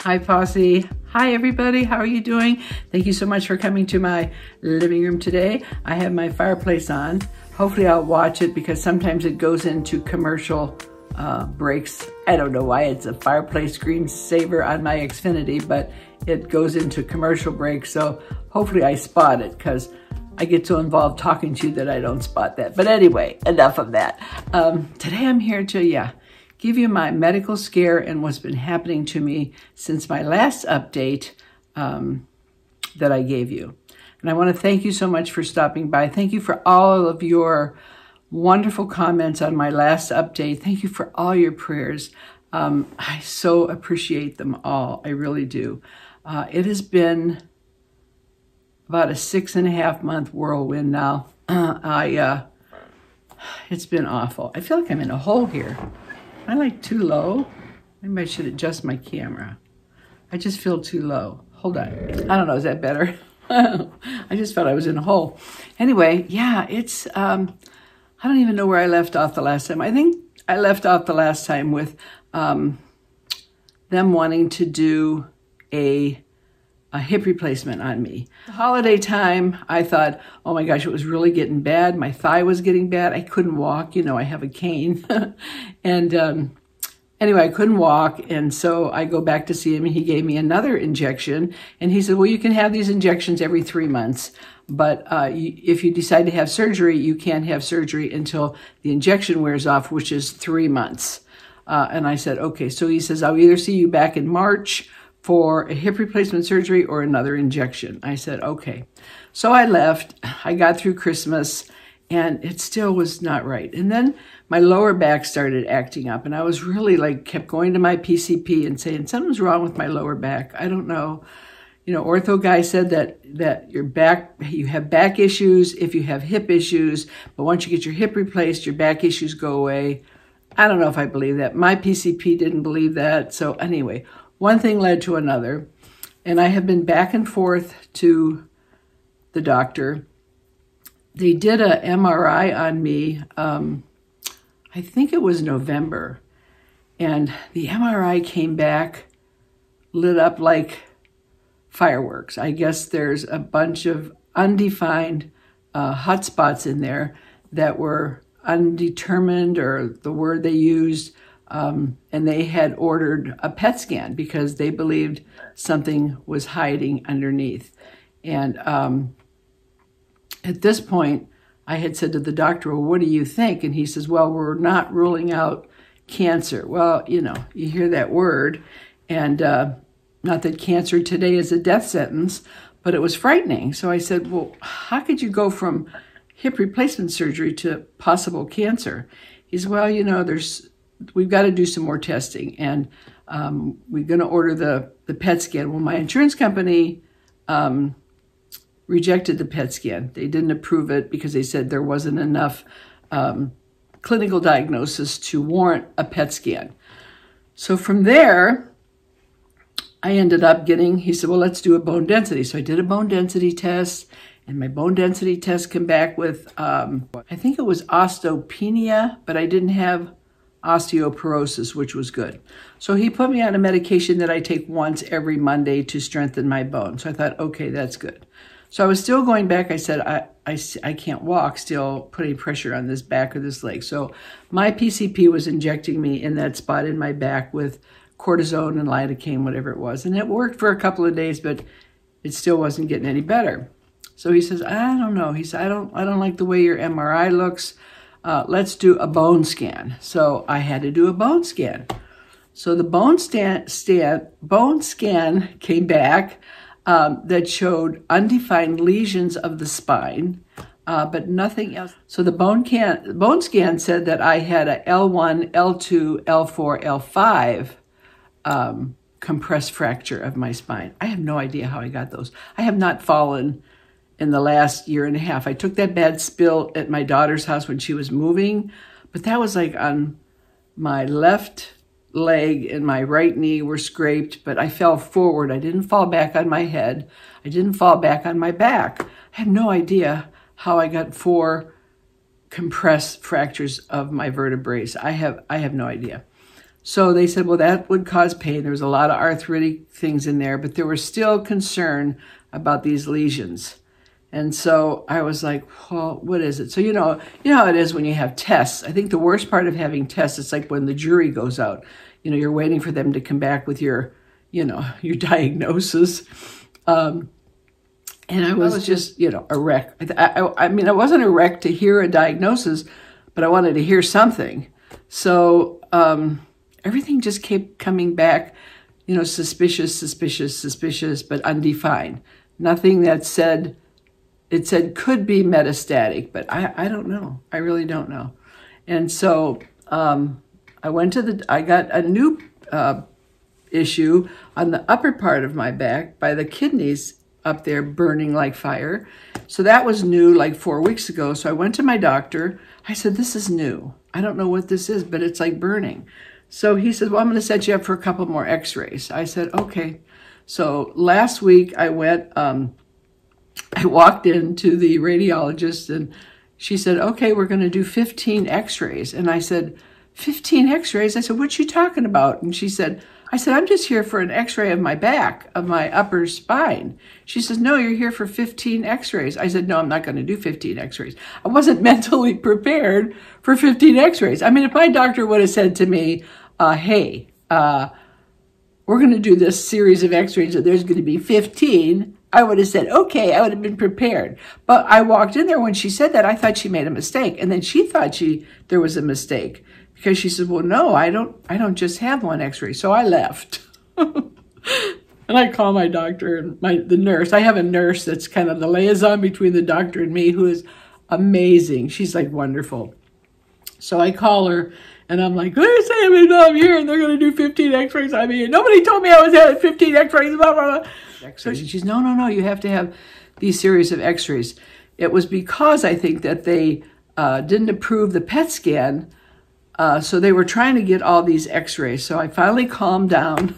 Hi, Posse. Hi, everybody. How are you doing? Thank you so much for coming to my living room today. I have my fireplace on. Hopefully I'll watch it because sometimes it goes into commercial breaks. I don't know why it's a fireplace screensaver on my Xfinity, but it goes into commercial breaks. So hopefully I spot it because I get so involved talking to you that I don't spot that. But anyway, enough of that. Today I'm here to, give you my medical scare and what's been happening to me since my last update that I gave you. And I want to thank you so much for stopping by. Thank you for all of your wonderful comments on my last update. Thank you for all your prayers. I so appreciate them all. I really do. It has been about a 6.5 month whirlwind now. It's been awful. I feel like I'm in a hole here. Am I like too low? Maybe I should adjust my camera. I just feel too low. Hold on. I don't know, is that better? I just felt I was in a hole. Anyway, it's, I don't even know where I left off the last time. I think I left off the last time with them wanting to do a hip replacement on me. The holiday time, I thought, oh my gosh, it was really getting bad. My thigh was getting bad. I couldn't walk. You know, I have a cane. And anyway, I couldn't walk. And so I go back to see him and he gave me another injection. And he said, well, you can have these injections every 3 months. But if you decide to have surgery, you can't have surgery until the injection wears off, which is 3 months. And I said, okay. So he says, I'll either see you back in March for a hip replacement surgery or another injection. I said, okay. So I left. I got through Christmas and it still was not right. And then my lower back started acting up and I was really kept going to my PCP and saying, something's wrong with my lower back. I don't know. You know, ortho guy said that your back, you have back issues if you have hip issues, but once you get your hip replaced, your back issues go away. I don't know if I believe that. My PCP didn't believe that. So anyway, one thing led to another, and I have been back and forth to the doctor. They did a MRI on me, I think it was November, and the MRI came back lit up like fireworks. I guess there's a bunch of undefined hot spots in there that were undetermined, or the word they used, and they had ordered a PET scan because they believed something was hiding underneath. And at this point, I had said to the doctor, well, what do you think? And he says, well, we're not ruling out cancer. Well, you know, you hear that word, and not that cancer today is a death sentence, but it was frightening. So I said, well, how could you go from hip replacement surgery to possible cancer? He said, well, you know, we've got to do some more testing, and we're going to order the PET scan. Well, my insurance company rejected the PET scan. They didn't approve it because they said there wasn't enough clinical diagnosis to warrant a PET scan. So from there, I ended up he said, well, let's do a bone density. So I did a bone density test, and my bone density test came back with, I think it was osteopenia, but I didn't have osteoporosis, which was good. So he put me on a medication that I take once every Monday to strengthen my bone. So I thought, okay, that's good. So I was still going back. I said, I can't walk, still putting pressure on this back or this leg. So my PCP was injecting me in that spot in my back with cortisone and lidocaine, whatever it was. And it worked for a couple of days, but it still wasn't getting any better. So he says, I don't know. He said, I don't like the way your MRI looks. Let's do a bone scan. So I had to do a bone scan. So the bone scan came back that showed undefined lesions of the spine, but nothing else. So the bone scan said that I had a L1, L2, L4, L5 compressed fracture of my spine. I have no idea how I got those. I have not fallen in the last 1.5 years. I took that bad spill at my daughter's house when she was moving, but that was on my left leg and my right knee were scraped, but I fell forward. I didn't fall back on my head. I didn't fall back on my back. I have no idea how I got 4 compressed fractures of my vertebrae. I have no idea. So they said, well, that would cause pain. There was a lot of arthritic things in there, but there was still concern about these lesions. And so I was like, well, what is it? So, you know how it is when you have tests. I think the worst part of having tests, it's like when the jury goes out. You know, you're waiting for them to come back with your diagnosis. And I was just, a wreck. I mean, I wasn't a wreck to hear a diagnosis, but I wanted to hear something. So everything just kept coming back, suspicious, but undefined. Nothing that said, it said could be metastatic, but I don't know. I really don't know. And so I got a new issue on the upper part of my back by the kidneys up there burning like fire. So that was new like 4 weeks ago. So I went to my doctor. I said, this is new. I don't know what this is, but it's like burning. So he said, well, I'm going to set you up for a couple more x-rays. I said, okay. So last week I went, I walked into the radiologist and she said, okay, we're going to do 15 x-rays. And I said, 15 x-rays? I said, what you talking about? And she said, I'm just here for an x-ray of my back, of my upper spine. She says, no, you're here for 15 x-rays. I said, no, I'm not going to do 15 x-rays. I wasn't mentally prepared for 15 x-rays. I mean, if my doctor would have said to me, hey, we're going to do this series of x-rays and there's going to be 15, I would have said, okay, I would have been prepared. But I walked in there when she said that, I thought she made a mistake. And then she thought there was a mistake. Because she said, well, no, I don't just have one x-ray. So I left. And I call my doctor and the nurse. I have a nurse that's kind of the liaison between the doctor and me, who is amazing. She's like wonderful. So I call her and I'm like, they're saying I'm here and they're going to do 15 x-rays. I mean, nobody told me I was having 15 x-rays, blah, blah, blah. So she's, no, you have to have these series of x-rays. It was because I think that they didn't approve the PET scan. So they were trying to get all these x-rays. So I finally calmed down.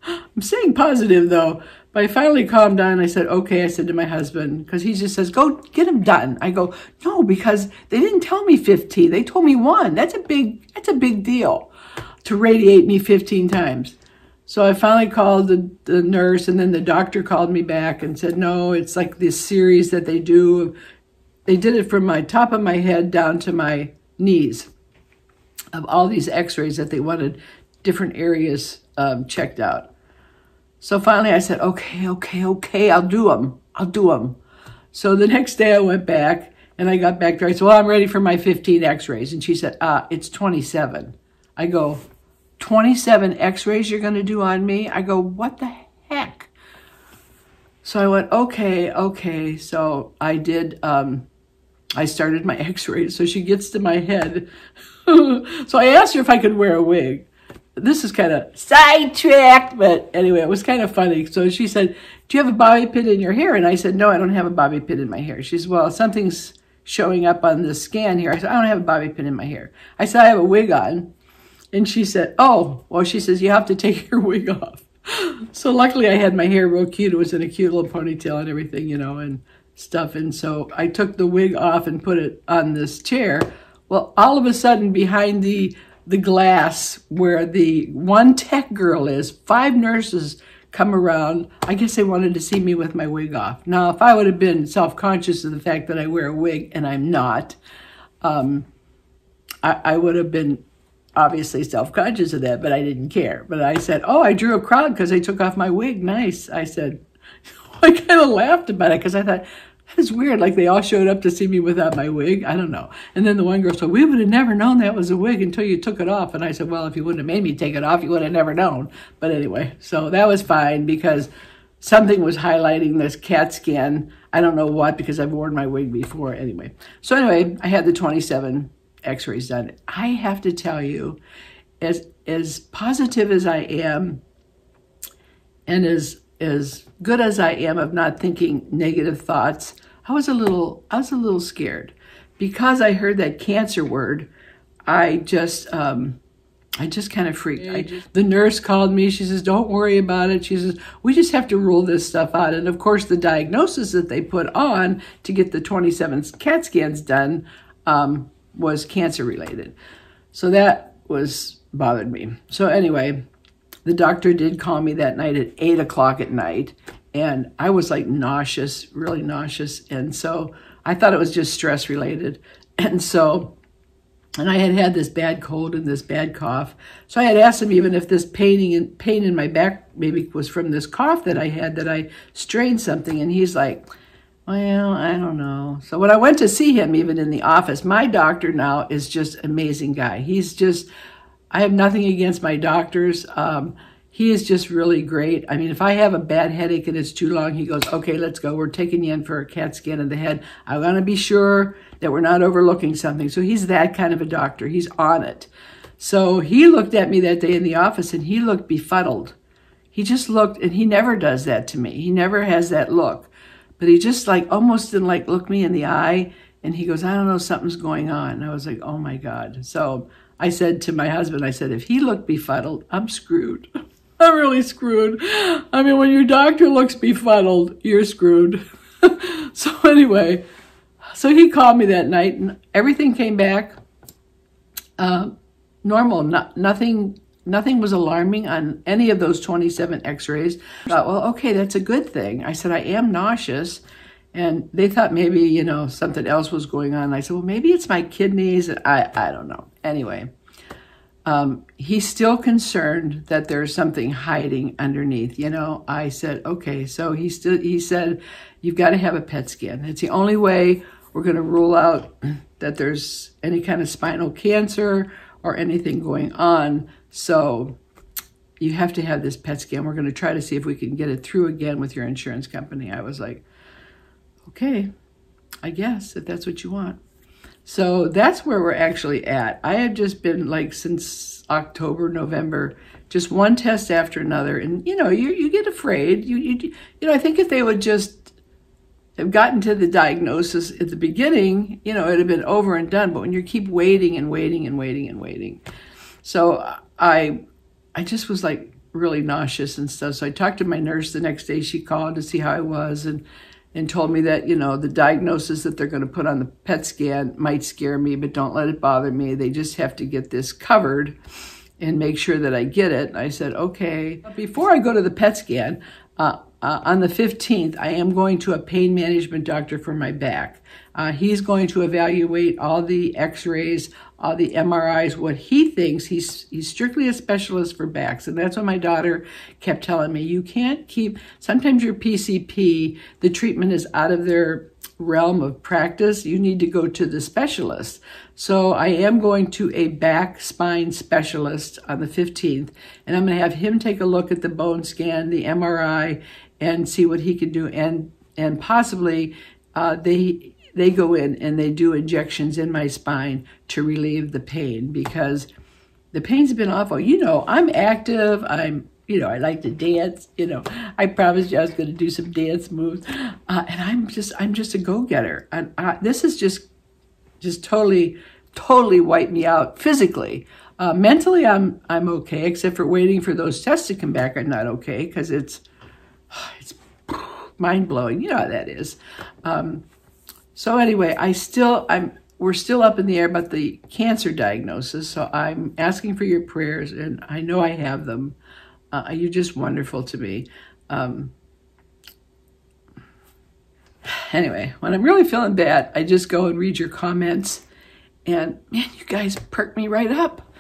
I'm staying positive though, but I finally calmed down. I said, okay, I said to my husband, because he just says, go get them done. I go, no, because they didn't tell me 15. They told me 1. That's a big deal to radiate me 15 times. So I finally called the nurse, and then the doctor called me back and said, no, it's like this series that they do. They did it from my top of my head down to my knees, of all these x-rays that they wanted different areas checked out. So finally I said, okay, I'll do them. So the next day I went back and I got back there. I said, well, I'm ready for my 15 x-rays. And she said, it's 27. I go, 27 x-rays you're going to do on me? I go, what the heck? So I went, okay. So I did, I started my x-rays. So she gets to my head. So I asked her if I could wear a wig. This is kind of sidetracked, but anyway, it was kind of funny. So she said, do you have a bobby pin in your hair? And I said, no, I don't have a bobby pin in my hair. She said, well, something's showing up on the scan here. I said, I don't have a bobby pin in my hair. I said, I have a wig on. And she said, oh, well, she says, you have to take your wig off. So luckily I had my hair real cute. It was in a cute little ponytail and everything, and stuff. And so I took the wig off and put it on this chair. Well, all of a sudden, behind the glass where the one tech girl is, 5 nurses come around. I guess they wanted to see me with my wig off. Now, if I would have been self-conscious of the fact that I wear a wig, and I'm not, I would have been obviously self-conscious of that, but I didn't care. But I said, oh, I drew a crowd because I took off my wig. Nice. I said, I kind of laughed about it because I thought, it's weird, like they all showed up to see me without my wig. I don't know. And then the one girl said, we would have never known that was a wig until you took it off. And I said, well, if you wouldn't have made me take it off, you would have never known. But anyway, so that was fine because something was highlighting this CAT scan. I don't know what, because I've worn my wig before anyway. So anyway, I had the 27 x-rays done. I have to tell you, as positive as I am and as good as I am of not thinking negative thoughts, I was a little scared because I heard that cancer word. I just kind of freaked. The nurse called me. She says, don't worry about it. She says, we just have to rule this stuff out. And of course, the diagnosis that they put on to get the 27 CAT scans done was cancer related. So that was bothered me. So anyway, the doctor did call me that night at 8 o'clock at night, and I was like nauseous, really nauseous. And so I thought it was just stress related. And I had had this bad cold and this bad cough. So I had asked him even if this pain in my back maybe was from this cough that I had, that I strained something. And he's like, well, I don't know. So when I went to see him, even in the office, my doctor now is just an amazing guy. He's just, I have nothing against my doctors. He is just really great. I mean, if I have a bad headache and it's too long, he goes, okay, let's go. We're taking you in for a CAT scan of the head. I want to be sure that we're not overlooking something. So he's that kind of a doctor. He's on it. So he looked at me that day in the office and he looked befuddled. He just looked, and he never does that to me. He never has that look. But he just like almost didn't like look me in the eye. And he goes, I don't know, something's going on. And I was like, oh my God. So I said to my husband, I said, if he looked befuddled, I'm screwed. I'm really screwed. I mean, when your doctor looks befuddled, you're screwed. So anyway, so he called me that night and everything came back normal. Nothing was alarming on any of those 27 x-rays. I thought, well, okay, that's a good thing. I said, I am nauseous. And they thought maybe, you know, something else was going on. I said, well, maybe it's my kidneys. I don't know. Anyway. He's still concerned that there's something hiding underneath, you know. I said, okay. So he said, you've got to have a PET scan. It's the only way we're going to rule out that there's any kind of spinal cancer or anything going on. So you have to have this PET scan. We're going to try to see if we can get it through again with your insurance company. I was like, okay, I guess if that's what you want. So that's where we're actually at. I have just been like since October, November, just one test after another. And, you know, you get afraid. You know, I think if they would just have gotten to the diagnosis at the beginning, you know, it'd have been over and done. But when you keep waiting and waiting and waiting and waiting. So I just was like really nauseous and stuff. So I talked to my nurse the next day. She called to see how I was and told me that, you know, the diagnosis that they're going to put on the PET scan might scare me, but don't let it bother me. They just have to get this covered and make sure that I get it. And I said, okay. But before I go to the PET scan, on the 15th, I am going to a pain management doctor for my back. He's going to evaluate all the x-rays, all the MRIs, what he thinks. He's strictly a specialist for backs. And that's what my daughter kept telling me. You can't keep, sometimes your PCP, the treatment is out of their realm of practice. You need to go to the specialist. So I am going to a back spine specialist on the 15th, and I'm going to have him take a look at the bone scan, the MRI, and see what he can do. And possibly they go in and they do injections in my spine to relieve the pain, because the pain's been awful. You know, I'm active. You know, I like to dance. You know, I promised you I was going to do some dance moves, and I'm just a go-getter. And this is just totally wiped me out physically. Mentally, I'm okay, except for waiting for those tests to come back. I'm not okay because it's mind blowing. You know how that is. So anyway, we're still up in the air about the cancer diagnosis. So I'm asking for your prayers, and I know I have them. You're just wonderful to me. Anyway, when I'm really feeling bad, I just go and read your comments. And man, you guys perk me right up.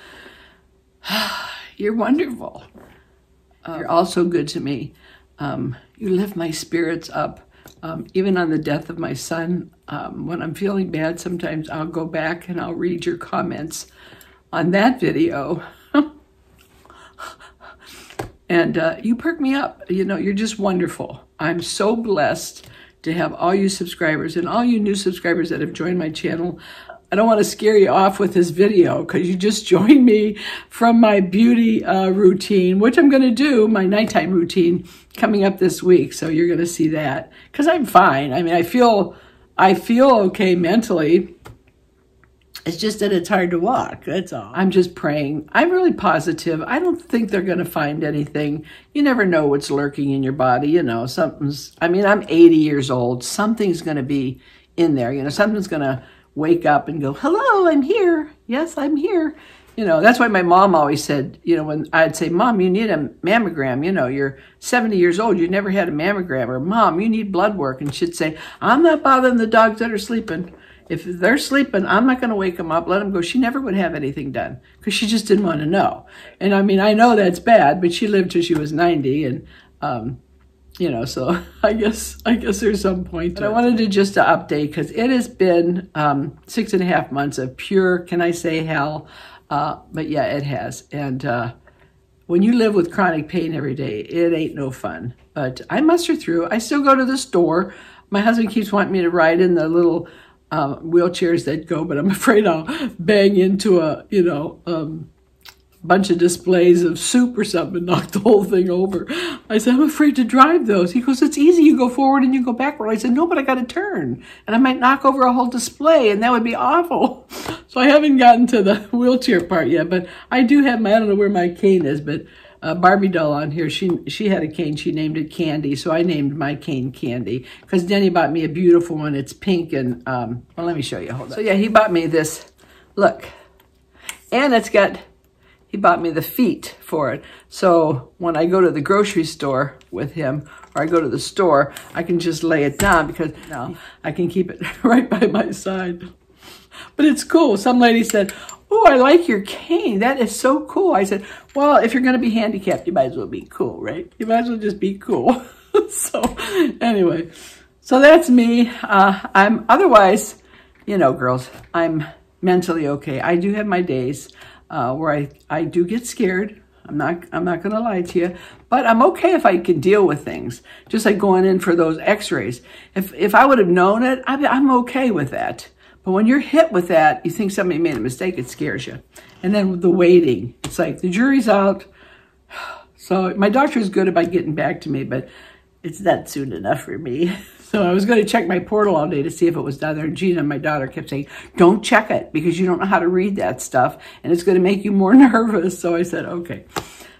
You're wonderful. You're also good to me. You lift my spirits up. Even on the death of my son, when I'm feeling bad, sometimes I'll go back and I'll read your comments on that video. And you perk me up. You know, you're just wonderful. I'm so blessed to have all you subscribers and all you new subscribers that have joined my channel. I don't want to scare you off with this video because you just joined me from my beauty routine, which I'm going to do, my nighttime routine, coming up this week. So you're going to see that because I'm fine. I mean, I feel okay mentally. It's just that it's hard to walk, that's all. I'm just praying. I'm really positive. I don't think they're going to find anything. You never know what's lurking in your body. You know, I'm 80 years old. Something's going to be in there. You know, something's going to wake up and go, hello, I'm here. Yes, I'm here. you know, that's why my mom always said, you know, when I'd say, Mom, you need a mammogram, you know, you're 70 years old, you never had a mammogram, or Mom, you need blood work. And she'd say, I'm not bothering the dogs that are sleeping. If they're sleeping, I'm not going to wake them up, let them go. She never would have anything done because she just didn't want to know. And I mean, I know that's bad, but she lived till she was 90, and, you know, so I guess there's some point to it. I wanted to just update because it has been 6.5 months of pure, can I say, hell? But yeah, it has. And when you live with chronic pain every day, it ain't no fun. But I muster through. I still go to the store. My husband keeps wanting me to ride in the little wheelchairs that go, but I'm afraid I'll bang into a, you know, bunch of displays of soup or something and knock the whole thing over. I said, I'm afraid to drive those. He goes, it's easy. You go forward and you go backward. I said, no, but I got to turn. And I might knock over a whole display, and that would be awful. So I haven't gotten to the wheelchair part yet, but I do have my, I don't know where my cane is, but Barbie doll on here, she had a cane. She named it Candy, so I named my cane Candy because Denny bought me a beautiful one. It's pink and, well, let me show you. Hold on. So yeah, he bought me this, look, and it's got, he bought me the feet for it. So when I go to the grocery store with him, or I go to the store, I can just lay it down because now I can keep it right by my side. But it's cool. Some lady said, oh, I like your cane. That is so cool. I said, well, if you're going to be handicapped, you might as well be cool, right? You might as well just be cool. So anyway, so that's me. I'm otherwise, you know, girls, I'm mentally okay. I do have my days where I do get scared. I'm not going to lie to you, but I'm okay if I can deal with things. Just like going in for those x-rays. If I would have known it, I'm okay with that. But when you're hit with that, you think somebody made a mistake, it scares you. And then the waiting, it's like the jury's out. So my doctor is good about getting back to me, but it's not soon enough for me. So I was going to check my portal all day to see if it was down there. And Gina, my daughter, kept saying, don't check it because you don't know how to read that stuff. And it's going to make you more nervous. So I said, okay.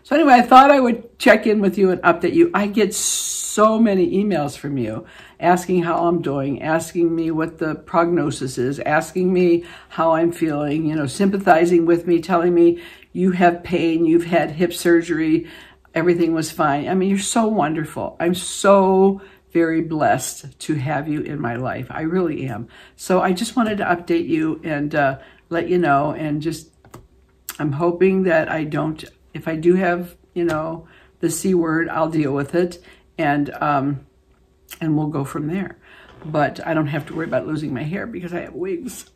So anyway, I thought I would check in with you and update you. I get so many emails from you asking how I'm doing, asking me what the prognosis is, asking me how I'm feeling, you know, sympathizing with me, telling me you have pain, you've had hip surgery, everything was fine. I mean, you're so wonderful. I'm so very blessed to have you in my life. I really am. So I just wanted to update you and let you know, and just, I'm hoping that I don't, if I do have, you know, the C word, I'll deal with it, and we'll go from there. But I don't have to worry about losing my hair because I have wigs.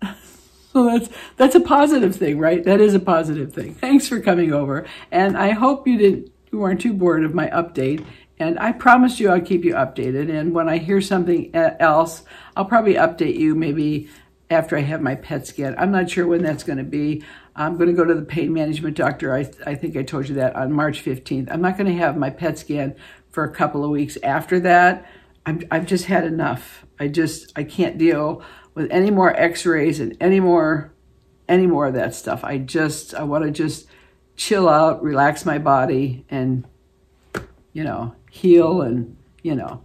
So that's a positive thing, right? That is a positive thing. Thanks for coming over, and I hope you weren't too bored of my update. And I promised you I'll keep you updated. And when I hear something else, I'll probably update you maybe after I have my PET scan. I'm not sure when that's going to be. I'm going to go to the pain management doctor. I think I told you that on March 15th. I'm not going to have my PET scan for a couple of weeks after that. I've just had enough. I can't deal with any more x-rays and any more of that stuff. I want to just chill out, relax my body, and, you know, heal, and, you know,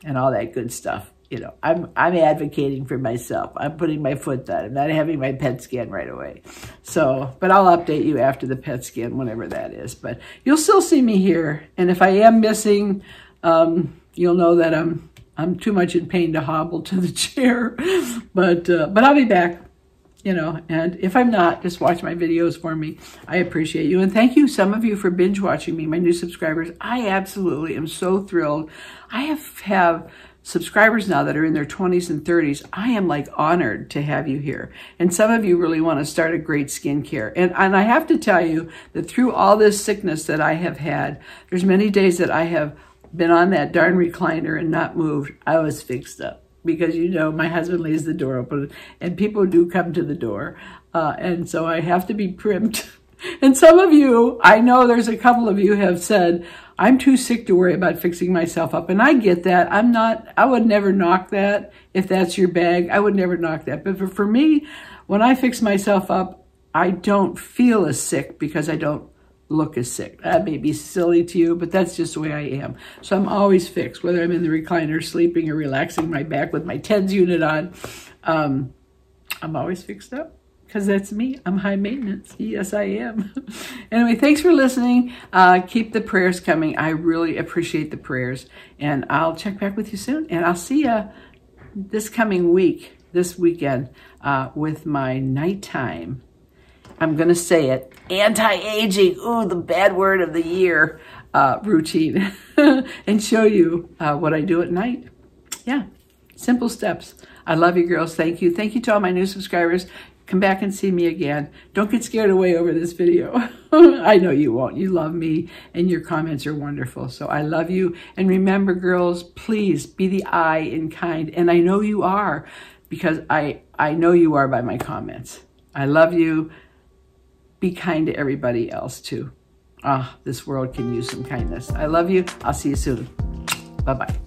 and all that good stuff. You know, I'm advocating for myself. I'm putting my foot down. I'm not having my PET scan right away. So, but I'll update you after the PET scan, whenever that is. But you'll still see me here. And if I am missing, you'll know that I'm too much in pain to hobble to the chair. But I'll be back. You know, and if I'm not, just watch my videos for me. I appreciate you. And thank you, some of you, for binge watching me, my new subscribers. I absolutely am so thrilled. I have subscribers now that are in their 20s and 30s. I am like honored to have you here. And some of you really want to start a great skincare. And I have to tell you that through all this sickness that I have had, there's many days that I have been on that darn recliner and not moved. I was fixed up. Because, you know, my husband leaves the door open and people do come to the door. And so I have to be primped. And some of you, I know there's a couple of you have said, I'm too sick to worry about fixing myself up. And I get that. I would never knock that. If that's your bag, I would never knock that. But for me, when I fix myself up, I don't feel as sick because I don't look as sick. That may be silly to you, but that's just the way I am. So I'm always fixed, whether I'm in the recliner sleeping or relaxing my back with my TENS unit on. I'm always fixed up because that's me. I'm high maintenance. Yes, I am. Anyway, thanks for listening. Keep the prayers coming. I really appreciate the prayers. And I'll check back with you soon. And I'll see you this coming week, this weekend, with my nighttime, I'm going to say it, anti-aging, ooh, the bad word of the year, routine, and show you what I do at night. Yeah, simple steps. I love you, girls. Thank you. Thank you to all my new subscribers. Come back and see me again. Don't get scared away over this video. I know you won't. You love me, and your comments are wonderful. So I love you. And remember, girls, please be the I in kind. And I know you are, because I know you are by my comments. I love you. Be kind to everybody else, too. This world can use some kindness. I love you. I'll see you soon. Bye-bye.